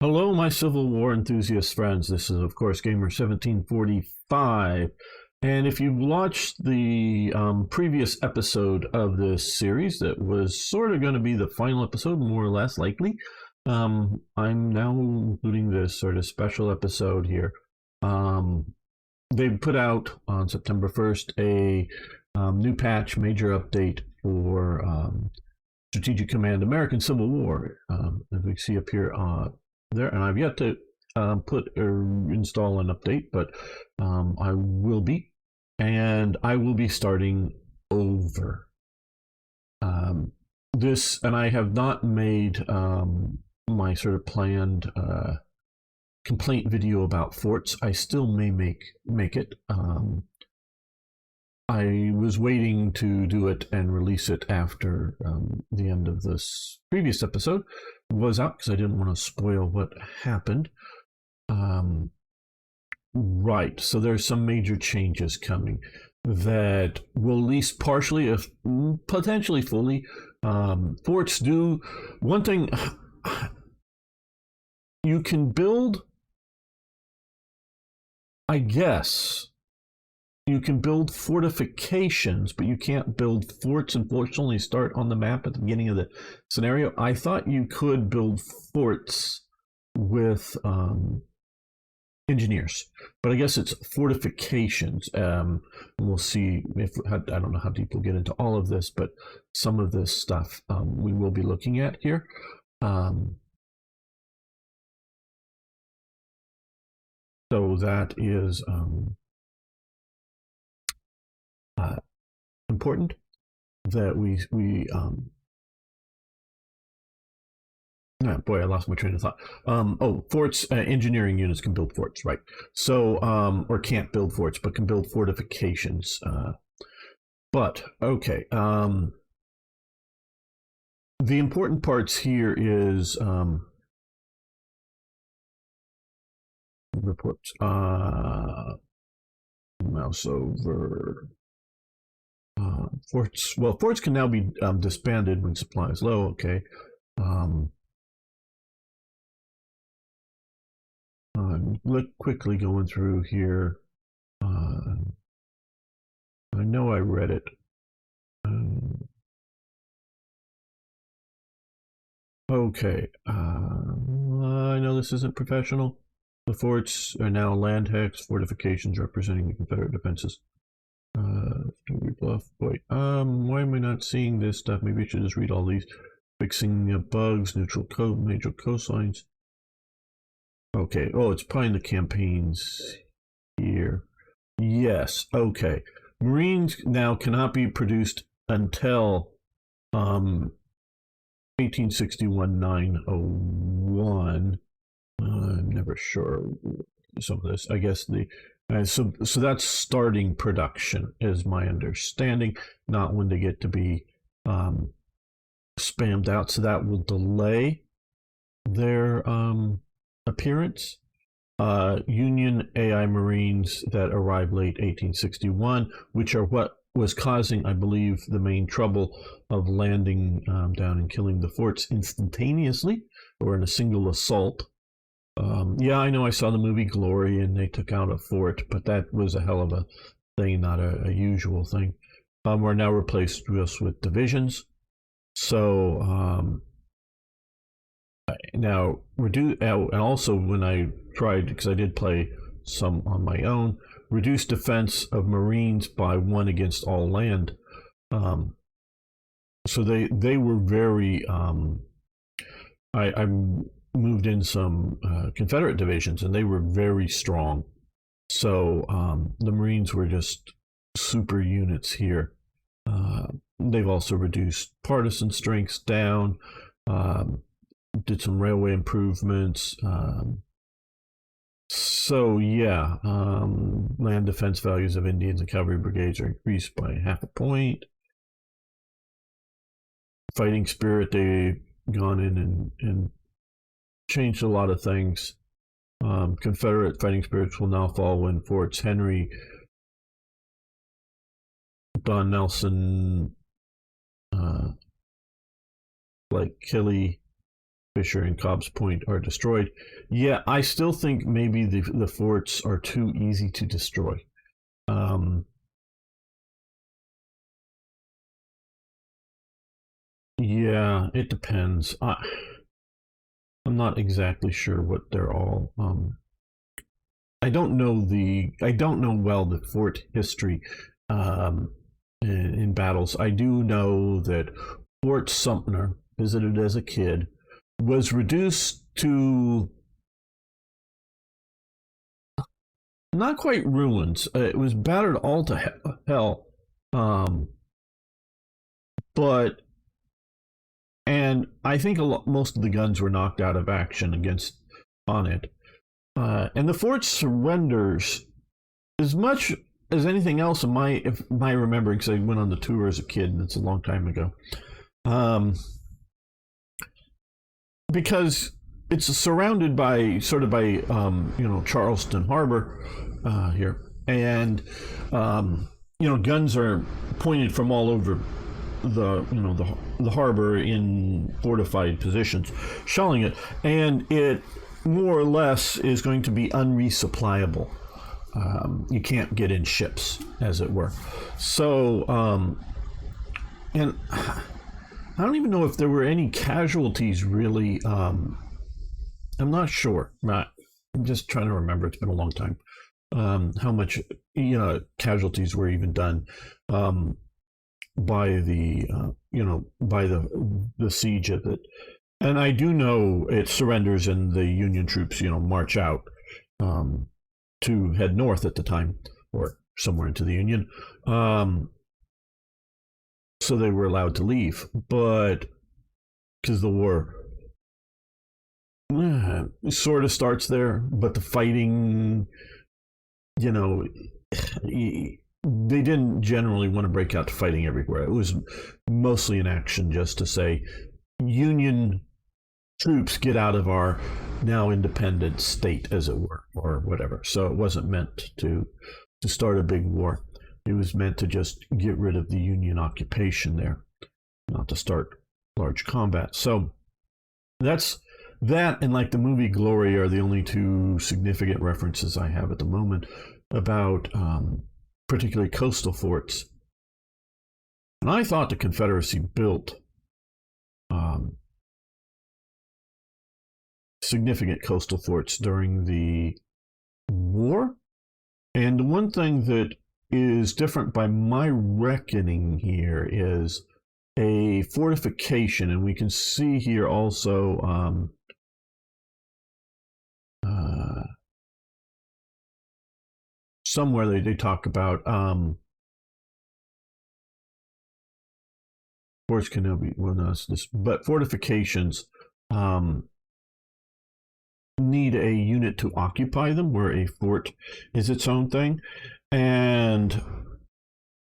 Hello, my Civil War enthusiast friends. This is, of course, Gamer 1745. And if you've watched the previous episode of this series, that was sort of going to be the final episode, more or less likely, I'm now including this sort of special episode here. Um, they put out on September 1st a new patch, major update for Strategic Command American Civil War, as we see up here there. And I've yet to put or install an update, but I will be. And I will be starting over. This, and I have not made my sort of planned complaint video about forts. I still may make it. I was waiting to do it and release it after the end of this previous episode was out because I didn't want to spoil what happened. Right, so there's some major changes coming that will at least partially, if potentially fully, forts do one thing. You can build, I guess, you can build fortifications, but you can't build forts. Unfortunately, start on the map at the beginning of the scenario. I thought you could build forts with engineers, but I guess it's fortifications. We'll see if I don't know how deep we'll get into all of this, but some of this stuff we will be looking at here. So that is important that we oh boy, I lost my train of thought. Forts, engineering units can build forts, right? So, or can't build forts, but can build fortifications. But okay, the important parts here is reports. Mouse over. Forts. Well, forts can now be disbanded when supply is low. Okay. Look quickly going through here. I know I read it. Okay. I know this isn't professional. The forts are now land hex fortifications representing the Confederate defenses. Bluff. Wait. Why am I not seeing this stuff? Maybe I should just read all these. Fixing bugs, neutral code, major coastlines. Okay. Oh, it's probably in the campaigns here. Yes. Okay. Marines now cannot be produced until 1861-901. I'm never sure some of this. I guess so that's starting production, is my understanding. Not when they get to be spammed out. So that will delay their appearance. Union AI Marines that arrived late 1861, which are what was causing, I believe, the main trouble of landing down and killing the forts instantaneously or in a single assault. Yeah, I know I saw the movie Glory and they took out a fort, but that was a hell of a thing, not a usual thing. We're now replaced just with divisions. So now and also when I tried, because I did play some on my own, reduce defense of Marines by 1 against all land. So they were very. I moved in some Confederate divisions, and they were very strong. So the Marines were just super units here. They've also reduced partisan strengths down. Did some railway improvements. So yeah, land defense values of Indians and cavalry brigades are increased by 0.5 point. Fighting spirit, they've gone in and changed a lot of things. Confederate fighting spirits will now fall when Forts Henry, Don Nelson, like Killy, Fisher and Cobb's Point are destroyed. Yeah, I still think maybe the forts are too easy to destroy. Yeah, it depends. I'm not exactly sure what they're all. I don't know well the fort history in battles. I do know that Fort Sumter, visited as a kid, was reduced to not quite ruins. It was battered all to hell. Um, but and I think most of the guns were knocked out of action against on it. And the fort surrenders as much as anything else in my remembering, because I went on the tour as a kid, and it's a long time ago. Because it's surrounded by Charleston Harbor here, and guns are pointed from all over the harbor in fortified positions, shelling it, and it more or less is going to be unresupplyable. You can't get in ships, as it were. So, and I don't even know if there were any casualties really. I'm not sure. I'm just trying to remember. It's been a long time. How much casualties were even done by the siege of it. And I do know it surrenders and the Union troops, march out to head north at the time, or somewhere into the Union. So they were allowed to leave, but because the war sort of starts there, but the fighting, they didn't generally want to break out to fighting everywhere. It was mostly an action just to say, Union troops, get out of our now independent state, as it were, or whatever. So it wasn't meant to start a big war. It was meant to just get rid of the Union occupation there, not to start large combat. So that's that, and like the movie Glory are the only two significant references I have at the moment about particularly coastal forts. And I thought the Confederacy built significant coastal forts during the war. And the one thing that is different by my reckoning here is a fortification, and we can see here also somewhere they talk about forts can now be but fortifications need a unit to occupy them, where a fort is its own thing. And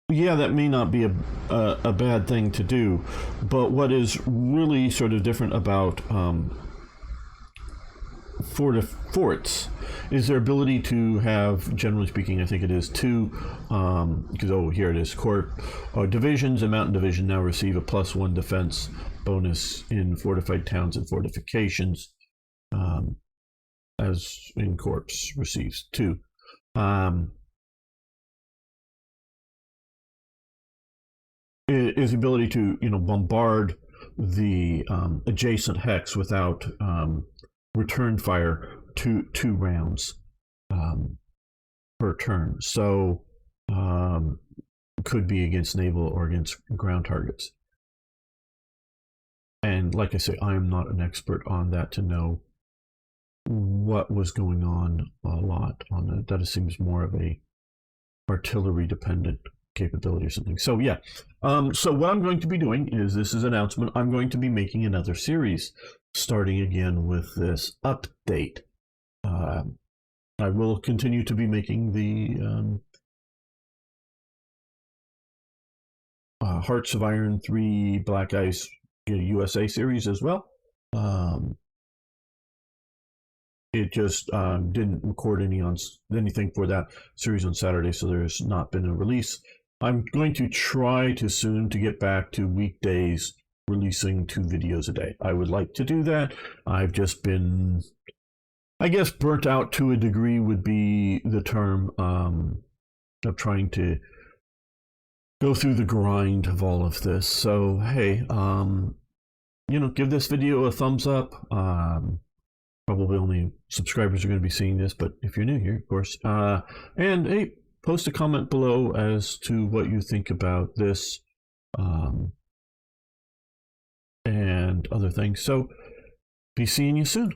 yeah, that may not be a bad thing to do, but what is really sort of different about forts is their ability to have, generally speaking, I think it is two, because here it is, corps divisions. And Mountain Division now receive a +1 defense bonus in fortified towns and fortifications, as in Corps receives 2. Is the ability to bombard the adjacent hex without return fire, two rounds per turn. So could be against naval or against ground targets. And like I say, I am not an expert on that to know what was going on a lot on that. That seems more of a artillery dependent capability or something. So yeah. So what I'm going to be doing is, this is an announcement, I'm going to be making another series, starting again with this update. I will continue to be making the Hearts of Iron 3 Black Ice USA series as well. It just didn't record anything for that series on Saturday, so there's not been a release. I'm going to try to soon to get back to weekdays releasing 2 videos a day. I would like to do that. I've just been, I guess, burnt out to a degree would be the term, of trying to go through the grind of all of this. So, hey, give this video a thumbs up. Probably only subscribers are going to be seeing this, but if you're new here, of course. And hey, post a comment below as to what you think about this and other things. So, be seeing you soon.